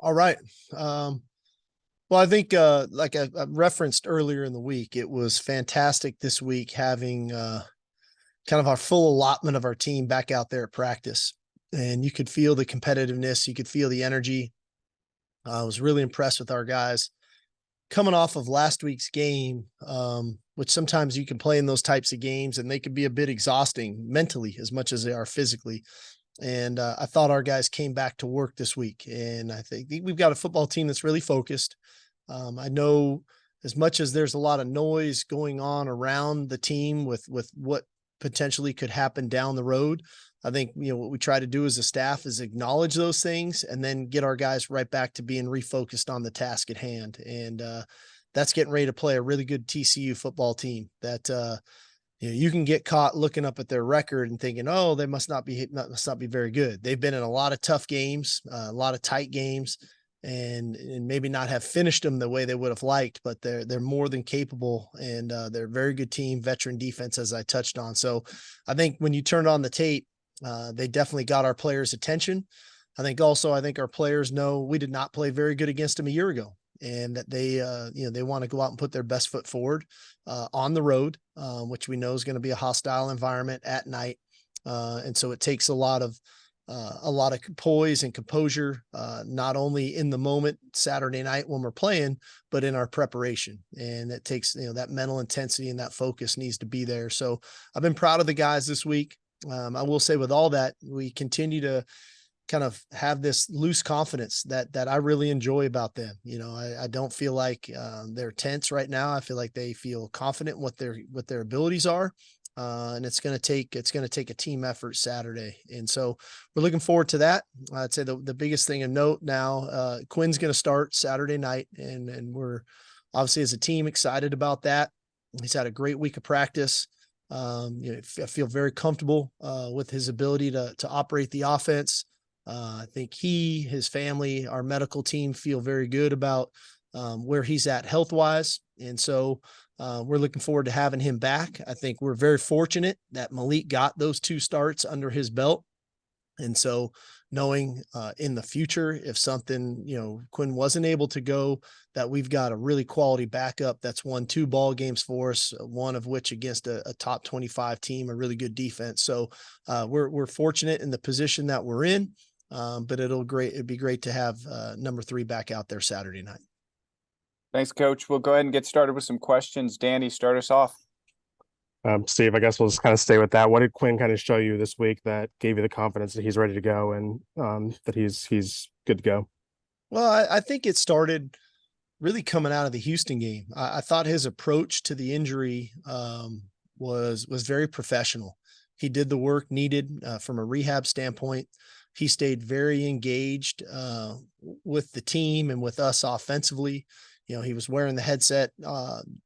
All right. Well, I think, like I referenced earlier in the week, it was fantastic this week having kind of our full allotment of our team back out there at practice. And you could feel the competitiveness, you could feel the energy. I was really impressed with our guys coming off of last week's game, which sometimes you can play in those types of games and they can be a bit exhausting mentally as much as they are physically. And I thought our guys came back to work this week. And I think we've got a football team that's really focused. I know as much as there's a lot of noise going on around the team with what potentially could happen down the road, I think, what we try to do as a staff is acknowledge those things and then get our guys right back to being refocused on the task at hand. And that's getting ready to play a really good TCU football team that, you can get caught looking up at their record and thinking, oh, they must not be very good. They've been in a lot of tough games, a lot of tight games, and maybe not have finished them the way they would have liked, but they're more than capable, and they're a very good team, veteran defense, as I touched on. So I think when you turned on the tape, they definitely got our players' attention. I think our players know we did not play very good against them a year ago, and that they want to go out and put their best foot forward on the road, which we know is going to be a hostile environment at night. And so it takes a lot of poise and composure, not only in the moment Saturday night when we're playing, but in our preparation. And it takes, that mental intensity and that focus needs to be there. So I've been proud of the guys this week. I will say with all that, we continue to kind of have this loose confidence that I really enjoy about them. I don't feel like they're tense right now. I feel like they feel confident in what their abilities are. And it's going to take a team effort Saturday. And so we're looking forward to that. I'd say the biggest thing of note now, Quinn's going to start Saturday night, and we're obviously as a team excited about that. He's had a great week of practice. I feel very comfortable with his ability to operate the offense. I think his family, our medical team feel very good about where he's at health-wise. And so we're looking forward to having him back. I think we're very fortunate that Malik got those 2 starts under his belt. And so knowing in the future, if something, Quinn wasn't able to go, that we've got a really quality backup that's won 2 ball games for us, one of which against a top 25 team, a really good defense. So we're fortunate in the position that we're in, but it'd be great to have number 3 back out there Saturday night. Thanks, Coach. We'll go ahead and get started with some questions. Danny, start us off. Steve, I guess we'll just kind of stay with that. What did Quinn kind of show you this week that gave you the confidence that he's ready to go and that he's good to go? Well, I think it started really coming out of the Houston game. I thought his approach to the injury was very professional. He did the work needed from a rehab standpoint. He stayed very engaged with the team and with us offensively. He was wearing the headset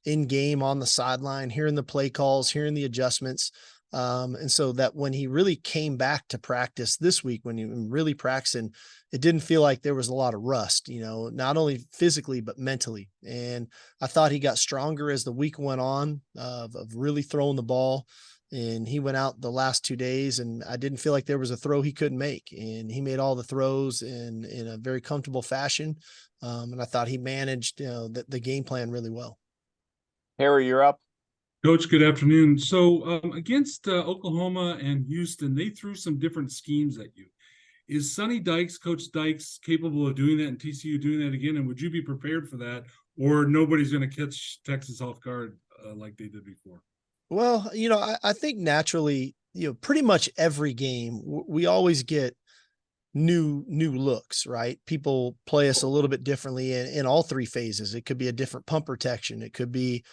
in game on the sideline, hearing the play calls, hearing the adjustments. And so that when he really came back to practice this week, when he really practicing, it didn't feel like there was a lot of rust, not only physically, but mentally. And I thought he got stronger as the week went on of really throwing the ball. And he went out the last 2 days, and I didn't feel like there was a throw he couldn't make. And he made all the throws in a very comfortable fashion. And I thought he managed the game plan really well. Harry, you're up. Coach, good afternoon. So against Oklahoma and Houston, they threw some different schemes at you. Is Sonny Dykes, Coach Dykes, capable of doing that and TCU doing that again? And would you be prepared for that? Or nobody's going to catch Texas off guard like they did before? Well, I think naturally, pretty much every game we always get new looks, right? People play us a little bit differently in all 3 phases. It could be a different pump protection. It could be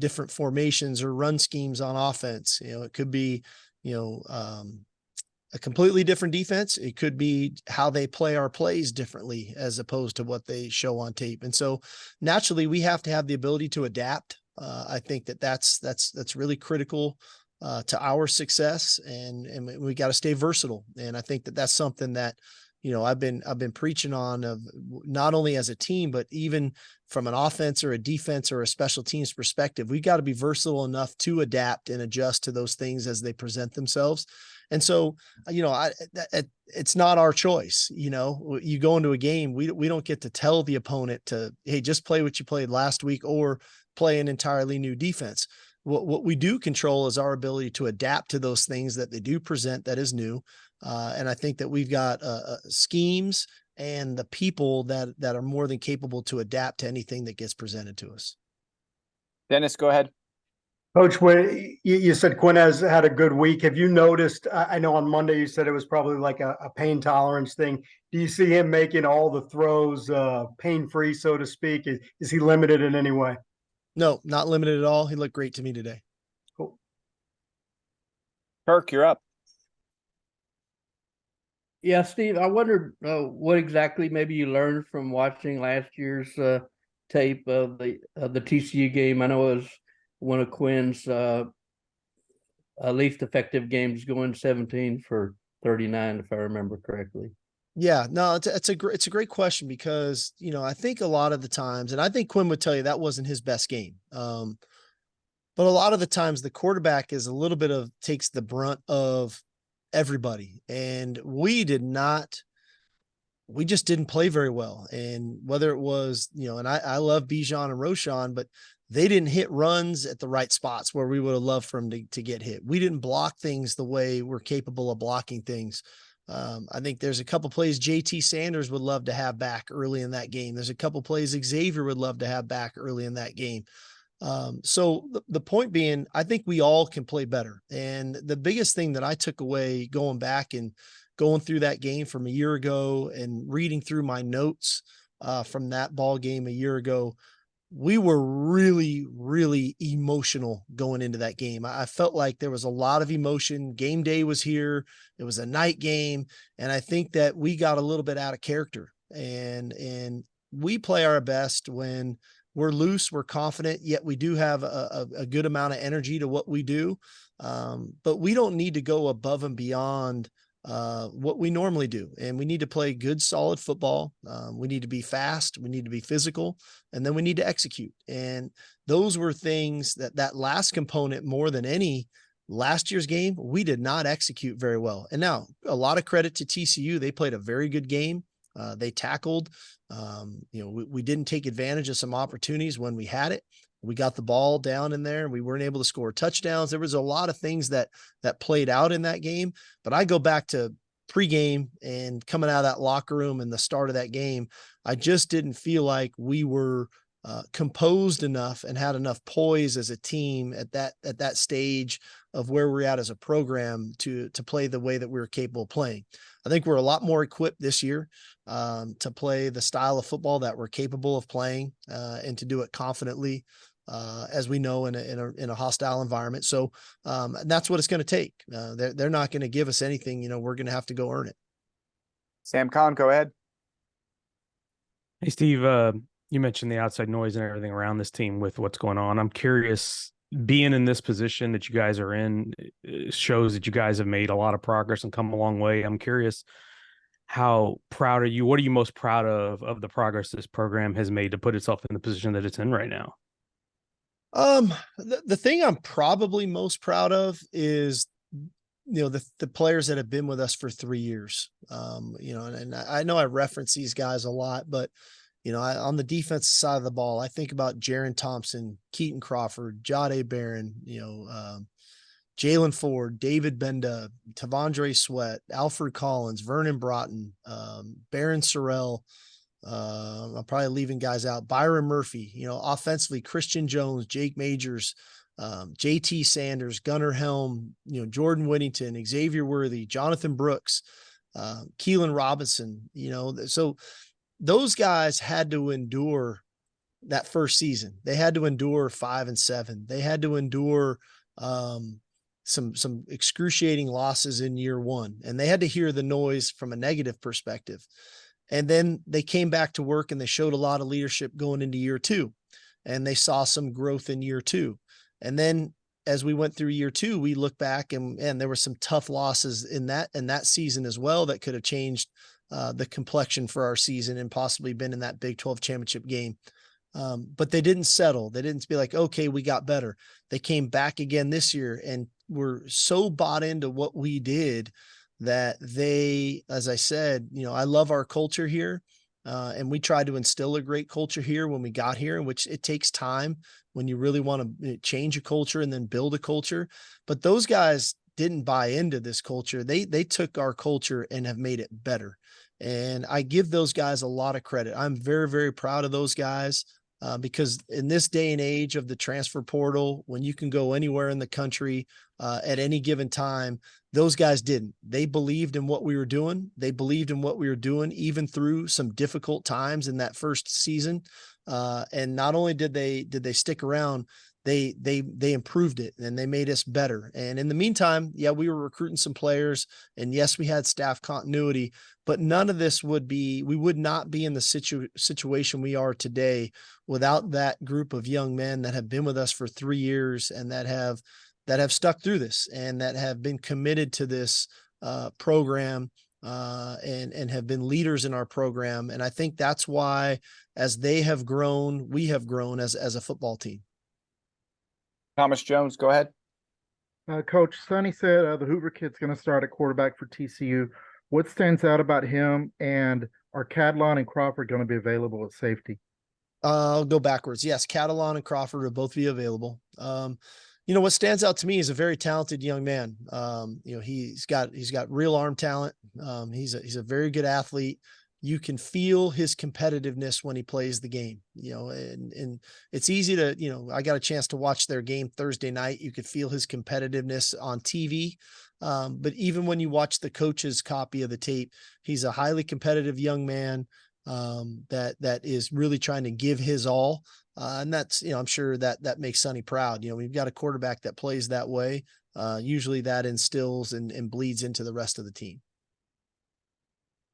different formations or run schemes on offense. It could be, a completely different defense. It could be how they play our plays differently as opposed to what they show on tape. And so naturally we have to have the ability to adapt. I think that's really critical to our success, and we got to stay versatile. And I think that's something that, I've been preaching on, of not only as a team, but even from an offense or a defense or a special teams perspective. We got to be versatile enough to adapt and adjust to those things as they present themselves. And so, it's not our choice. You go into a game, we don't get to tell the opponent to, hey, just play what you played last week or play an entirely new defense. What we do control is our ability to adapt to those things that they do present that is new. And I think that we've got schemes and the people that are more than capable to adapt to anything that gets presented to us. Dennis, go ahead. Coach, when you said Quinn has had a good week, have you noticed, I know on Monday you said it was probably like a pain tolerance thing. Do you see him making all the throws pain-free, so to speak? Is he limited in any way? No, not limited at all. He looked great to me today. Cool. Kirk, you're up. Yeah, Steve, I wondered what exactly maybe you learned from watching last year's tape of the TCU game. I know it was one of Quinn's least effective games, going 17 for 39, if I remember correctly. Yeah, no, it's a great question because, I think a lot of the times, and I think Quinn would tell you that wasn't his best game. But a lot of the times the quarterback is a little bit takes the brunt of everybody. And we just didn't play very well. And whether it was, and I love Bijan and Roshan, but they didn't hit runs at the right spots where we would have loved for them to get hit. We didn't block things the way we're capable of blocking things. I think there's a couple plays JT Sanders would love to have back early in that game. There's a couple plays Xavier would love to have back early in that game. So the point being, I think we all can play better. And the biggest thing that I took away going back and going through that game from a year ago and reading through my notes from that ball game a year ago, we were really, really emotional going into that game. I felt like there was a lot of emotion. Game day was here. It was a night game. And I think that we got a little bit out of character, and we play our best when we're loose, we're confident, yet we do have a good amount of energy to what we do. But we don't need to go above and beyond what we normally do. And we need to play good, solid football. We need to be fast. We need to be physical, and then we need to execute. And those were things that last component, more than any last year's game, we did not execute very well. And now a lot of credit to TCU. They played a very good game. They tackled, we didn't take advantage of some opportunities when we had it. We got the ball down in there and we weren't able to score touchdowns. There was a lot of things that played out in that game, but I go back to pregame and coming out of that locker room and the start of that game. I just didn't feel like we were composed enough and had enough poise as a team at that stage of where we're at as a program to play the way that we were capable of playing. I think we're a lot more equipped this year to play the style of football that we're capable of playing and to do it confidently, as we know in a hostile environment. So that's what it's going to take. They're not going to give us anything. We're going to have to go earn it. Sam Conn, go ahead. Hey, Steve, you mentioned the outside noise and everything around this team with what's going on. I'm curious, being in this position that you guys are in shows that you guys have made a lot of progress and come a long way. I'm curious, how proud are you? What are you most proud of the progress this program has made to put itself in the position that it's in right now? The thing I'm probably most proud of is, the players that have been with us for 3 years. And I know I reference these guys a lot, but on the defensive side of the ball, I think about Jaron Thompson, Keaton Crawford, Jahdae Barron, Jaylan Ford, David Benda, Tavondre Sweat, Alfred Collins, Vernon Broughton, Barron Sorrell. I'm probably leaving guys out. Byron Murphy, offensively, Christian Jones, Jake Majors, JT Sanders, Gunnar Helm, Jordan Whittington, Xavier Worthy, Jonathan Brooks, Keelan Robinson, so those guys had to endure that first season. They had to endure 5 and 7. They had to endure some excruciating losses in year one, and they had to hear the noise from a negative perspective. And then they came back to work and they showed a lot of leadership going into year two, and they saw some growth in year two. And then as we went through year two, we look back and there were some tough losses in that season as well that could have changed the complexion for our season and possibly been in that Big 12 championship game. But they didn't settle. They didn't be like, okay, we got better. They came back again this year and were so bought into what we did that they, as I said, I love our culture here. And we tried to instill a great culture here when we got here, in which it takes time when you really want to change a culture and then build a culture. But those guys didn't buy into this culture. They took our culture and have made it better. And I give those guys a lot of credit. I'm very, very proud of those guys. Because in this day and age of the transfer portal, when you can go anywhere in the country at any given time, those guys didn't. They believed in what we were doing. They believed in what we were doing, even through some difficult times in that first season. And not only did they stick around, they improved it and they made us better. And in the meantime, yeah, we were recruiting some players, and yes, we had staff continuity, but none of this we would not be in the situation we are today without that group of young men that have been with us for 3 years and that have stuck through this and that have been committed to this program and have been leaders in our program. And I think that's why, as they have grown, we have grown as a football team. Thomas Jones, go ahead. Coach, Sonny said the Hoover kid's going to start at quarterback for TCU. What stands out about him, and are Catalon and Crawford going to be available at safety? I'll go backwards. Yes, Catalon and Crawford will both be available. What stands out to me is a very talented young man. He's got real arm talent. He's a very good athlete. You can feel his competitiveness when he plays the game, and it's easy to, I got a chance to watch their game Thursday night. You could feel his competitiveness on TV. But even when you watch the coach's copy of the tape, he's a highly competitive young man that is really trying to give his all. And that's, I'm sure that makes Sonny proud. We've got a quarterback that plays that way. Usually that instills and bleeds into the rest of the team.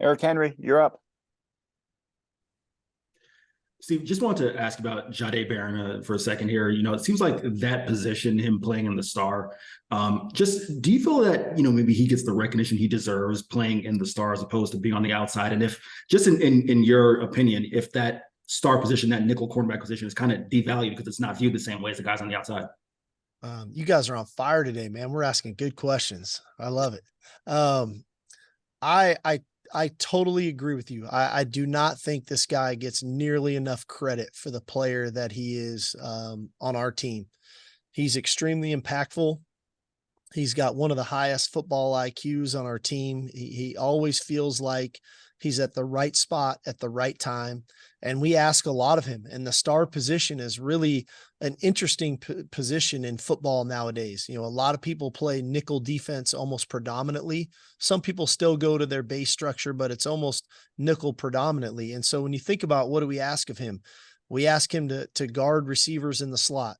Eric Henry, you're up. Steve, just wanted to ask about Jahdae Barron for a second here. It seems like that position, him playing in the star, just do you feel that, maybe he gets the recognition he deserves playing in the star as opposed to being on the outside? And if, just in your opinion, if that star position, that nickel cornerback position is kind of devalued because it's not viewed the same way as the guys on the outside? You guys are on fire today, man. We're asking good questions. I love it. I totally agree with you. I do not think this guy gets nearly enough credit for the player that he is on our team. He's extremely impactful. He's got one of the highest football IQs on our team. He always feels like he's at the right spot at the right time. And we ask a lot of him. And the star position is really an interesting position in football nowadays. A lot of people play nickel defense almost predominantly. Some people still go to their base structure, but it's almost nickel predominantly. And so when you think about what do we ask of him, we ask him to guard receivers in the slot.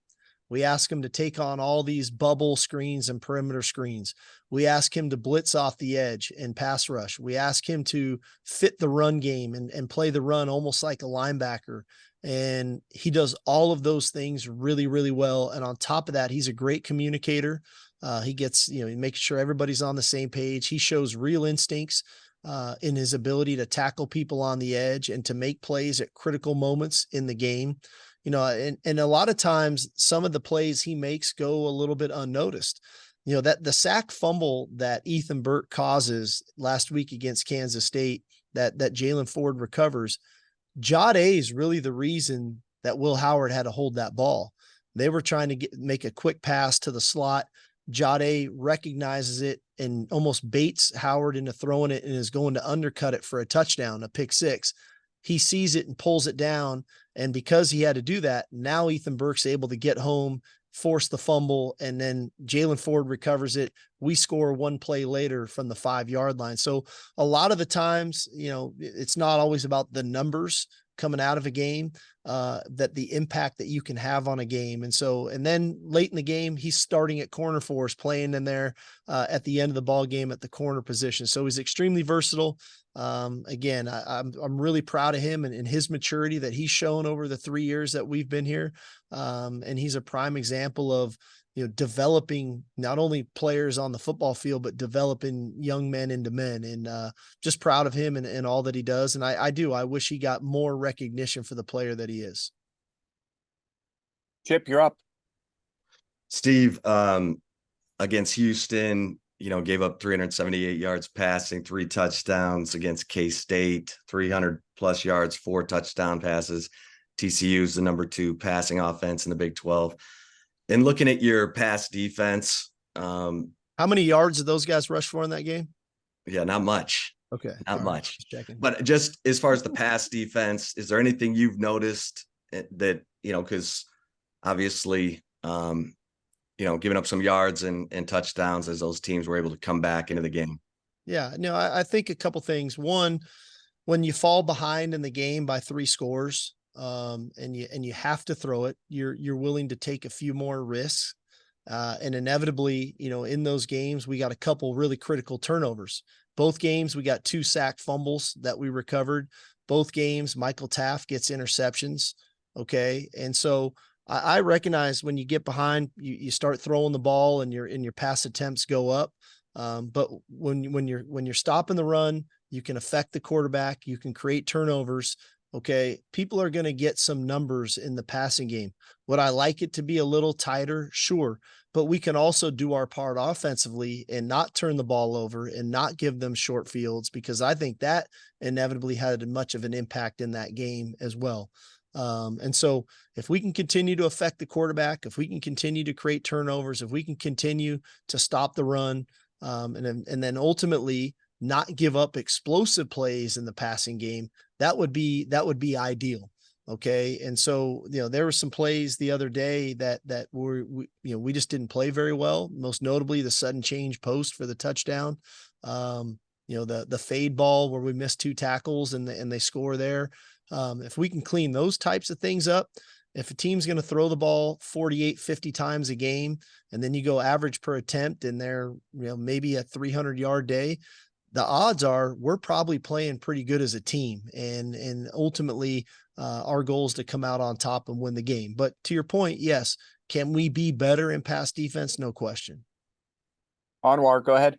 We ask him to take on all these bubble screens and perimeter screens. We ask him to blitz off the edge and pass rush. We ask him to fit the run game and play the run almost like a linebacker. And he does all of those things really, really well. And on top of that, he's a great communicator. He gets, he makes sure everybody's on the same page. He shows real instincts in his ability to tackle people on the edge and to make plays at critical moments in the game. And a lot of times some of the plays he makes go a little bit unnoticed. That the sack fumble that Ethan Burke causes last week against Kansas State, that Jaylan Ford recovers, Jahdae is really the reason that Will Howard had to hold that ball. They were trying to make a quick pass to the slot. Jahdae recognizes it and almost baits Howard into throwing it and is going to undercut it for a touchdown, a pick six. He sees it and pulls it down. And because he had to do that, now Ethan Burke's able to get home, force the fumble, and then Jaylan Ford recovers it. We score one play later from the 5-yard line. So a lot of the times, it's not always about the numbers coming out of a game, that the impact that you can have on a game. And then late in the game, he's starting at corner for us, playing in there at the end of the ball game at the corner position. So he's extremely versatile. Again, I'm really proud of him and his maturity that he's shown over the 3 years that we've been here. And he's a prime example of, developing not only players on the football field, but developing young men into men, and just proud of him and all that he does. And I wish he got more recognition for the player that he is. Chip, you're up. Steve, against Houston, gave up 378 yards passing, 3 touchdowns. Against K-State, 300 plus yards, 4 touchdown passes. TCU is the number 2 passing offense in the Big 12. And looking at your pass defense, how many yards did those guys rush for in that game? Yeah, not much. Okay. Not much. Just checking. But just as far as the pass defense, is there anything you've noticed that, because obviously, giving up some yards and touchdowns as those teams were able to come back into the game? Yeah, no, I think a couple things. One, when you fall behind in the game by 3 scores, and you have to throw it, you're willing to take a few more risks. And inevitably, in those games, we got a couple really critical turnovers. Both games, we got 2 sack fumbles that we recovered. Both games, Michael Taft gets interceptions. Okay. And so I recognize when you get behind, you start throwing the ball and your pass attempts go up. But when you're stopping the run, you can affect the quarterback, you can create turnovers. Okay. People are going to get some numbers in the passing game. Would I like it to be a little tighter? Sure. But we can also do our part offensively and not turn the ball over and not give them short fields, because I think that inevitably had much of an impact in that game as well. And so if we can continue to affect the quarterback, if we can continue to create turnovers, if we can continue to stop the run, and then ultimately not give up explosive plays in the passing game, that would be ideal. Okay. And so, there were some plays the other day that we just didn't play very well. Most notably the sudden change post for the touchdown. The fade ball where we missed 2 tackles and they score there. If we can clean those types of things up, if a team's going to throw the ball 48, 50 times a game, and then you go average per attempt and they're, maybe a 300-yard day, the odds are we're probably playing pretty good as a team. And ultimately our goal is to come out on top and win the game. But to your point, yes, can we be better in pass defense? No question. Anwar, go ahead.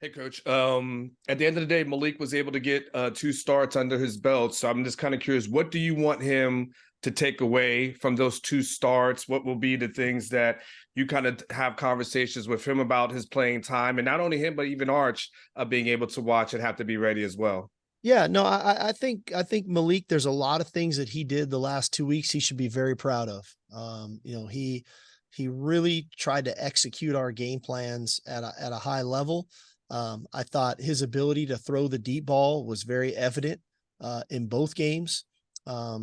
Hey, Coach. At the end of the day, Malik was able to get 2 starts under his belt. So I'm just kind of curious, what do you want him to take away from those 2 starts? What will be the things that you kind of have conversations with him about his playing time, and not only him, but even Arch being able to watch and have to be ready as well? Yeah, no, I think Malik, there's a lot of things that he did the last 2 weeks he should be very proud of. He really tried to execute our game plans at a high level. I thought his ability to throw the deep ball was very evident in both games.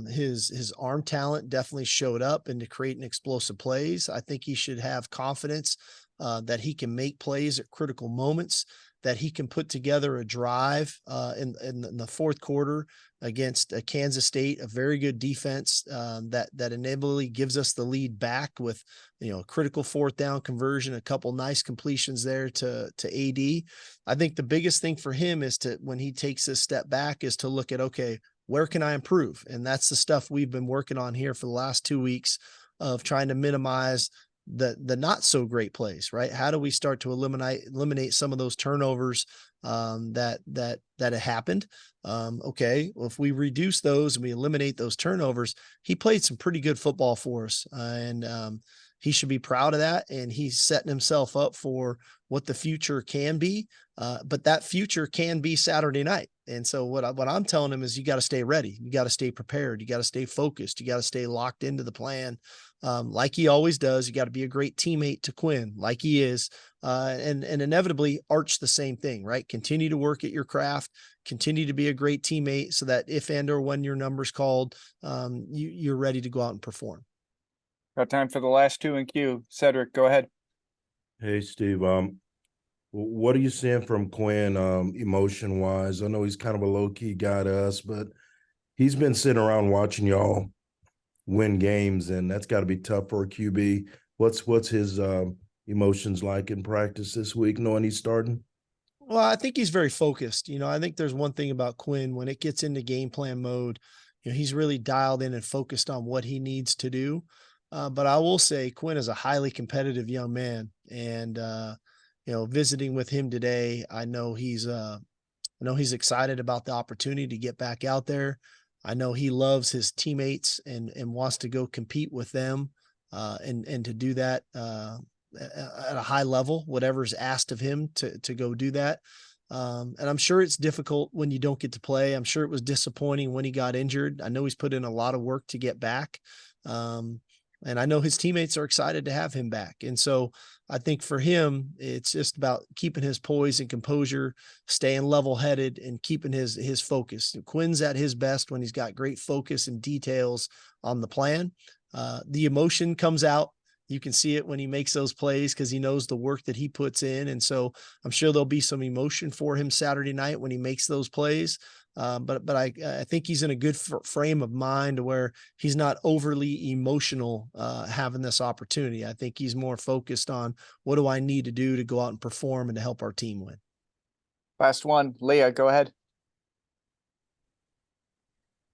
His arm talent definitely showed up into creating explosive plays. I think he should have confidence that he can make plays at critical moments, that he can put together a drive in the 4th quarter against Kansas State, a very good defense that inevitably gives us the lead back with, a critical 4th down conversion, a couple nice completions there to AD. I think the biggest thing for him is when he takes this step back, is to look at, okay, where can I improve? And that's the stuff we've been working on here for the last 2 weeks of trying to minimize the not so great plays, right? How do we start to eliminate some of those turnovers that had happened? Okay, well, if we reduce those and we eliminate those turnovers, he played some pretty good football for us, and he should be proud of that. And he's setting himself up for what the future can be. But that future can be Saturday night. And so what I'm telling him is, you got to stay ready. You got to stay prepared. You got to stay focused. You got to stay locked into the plan. Like he always does. You got to be a great teammate to Quinn, like he is. And inevitably Arch the same thing, right? Continue to work at your craft, continue to be a great teammate, so that if and or when your number's called, you're ready to go out and perform. Got time for the last 2 in queue. Cedric, go ahead. Hey, Steve. What are you seeing from Quinn emotion wise? I know he's kind of a low key guy to us, but he's been sitting around watching y'all win games, and that's got to be tough for a QB. What's his emotions like in practice this week, knowing he's starting? Well, I think he's very focused. I think there's one thing about Quinn: when it gets into game plan mode, he's really dialed in and focused on what he needs to do. But I will say Quinn is a highly competitive young man, and visiting with him today, I know he's excited about the opportunity to get back out there. I know he loves his teammates and wants to go compete with them, and to do that, at a high level, whatever's asked of him to go do that. And I'm sure it's difficult when you don't get to play. I'm sure it was disappointing when he got injured. I know he's put in a lot of work to get back. And I know his teammates are excited to have him back. And so I think for him, it's just about keeping his poise and composure, staying level-headed, and keeping his focus. Quinn's at his best when he's got great focus and details on the plan. The emotion comes out. You can see it when he makes those plays because he knows the work that he puts in. And so I'm sure there'll be some emotion for him Saturday night when he makes those plays. But I think he's in a good frame of mind where he's not overly emotional having this opportunity. I think he's more focused on what do I need to do to go out and perform and to help our team win. Last one, Leah, go ahead.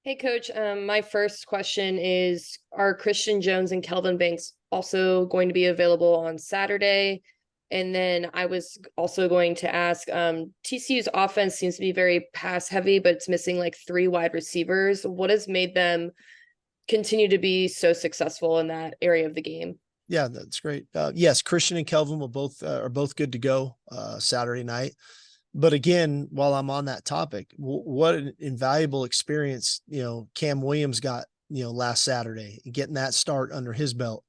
Hey, Coach. My first question is, are Christian Jones and Kelvin Banks also going to be available on Saturday? And then I was also going to ask, TCU's offense seems to be very pass heavy, but it's missing like 3 wide receivers. What has made them continue to be so successful in that area of the game? Yeah, that's great. Yes, Christian and Kelvin are both good to go Saturday night. But again, while I'm on that topic, what an invaluable experience, Cam Williams got, last Saturday, getting that start under his belt.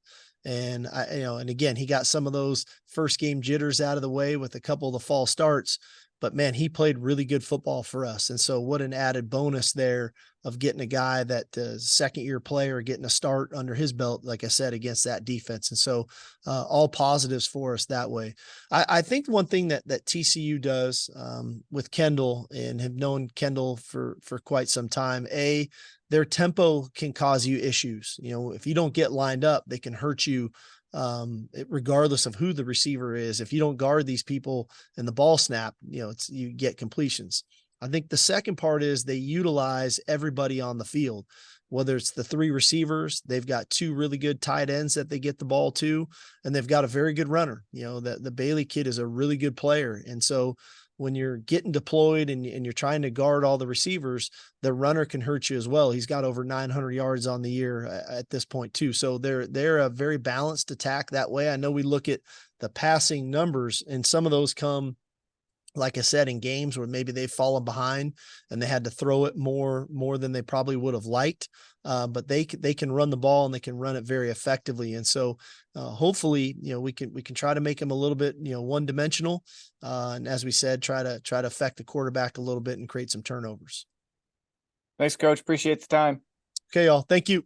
And and again, he got some of those first game jitters out of the way with a couple of the fall starts, but man, he played really good football for us. And so what an added bonus there of getting a guy that second year player, getting a start under his belt, like I said, against that defense. And so all positives for us that way. I think one thing that TCU does with Kendall, and have known Kendall for quite some time, their tempo can cause you issues. If you don't get lined up, they can hurt you regardless of who the receiver is. If you don't guard these people and the ball snap, you get completions. I think the second part is they utilize everybody on the field, whether it's the 3 receivers, they've got 2 really good tight ends that they get the ball to, and they've got a very good runner. The Bailey kid is a really good player. And so when you're getting deployed and you're trying to guard all the receivers, the runner can hurt you as well. He's got over 900 yards on the year at this point too. So they're a very balanced attack that way. I know we look at the passing numbers, and some of those come, like I said, in games where maybe they've fallen behind and they had to throw it more than they probably would have liked. But they can run the ball, and they can run it very effectively. And so hopefully, we can try to make them a little bit, one dimensional. And as we said, try to affect the quarterback a little bit and create some turnovers. Thanks, Coach. Appreciate the time. Okay, y'all. Thank you.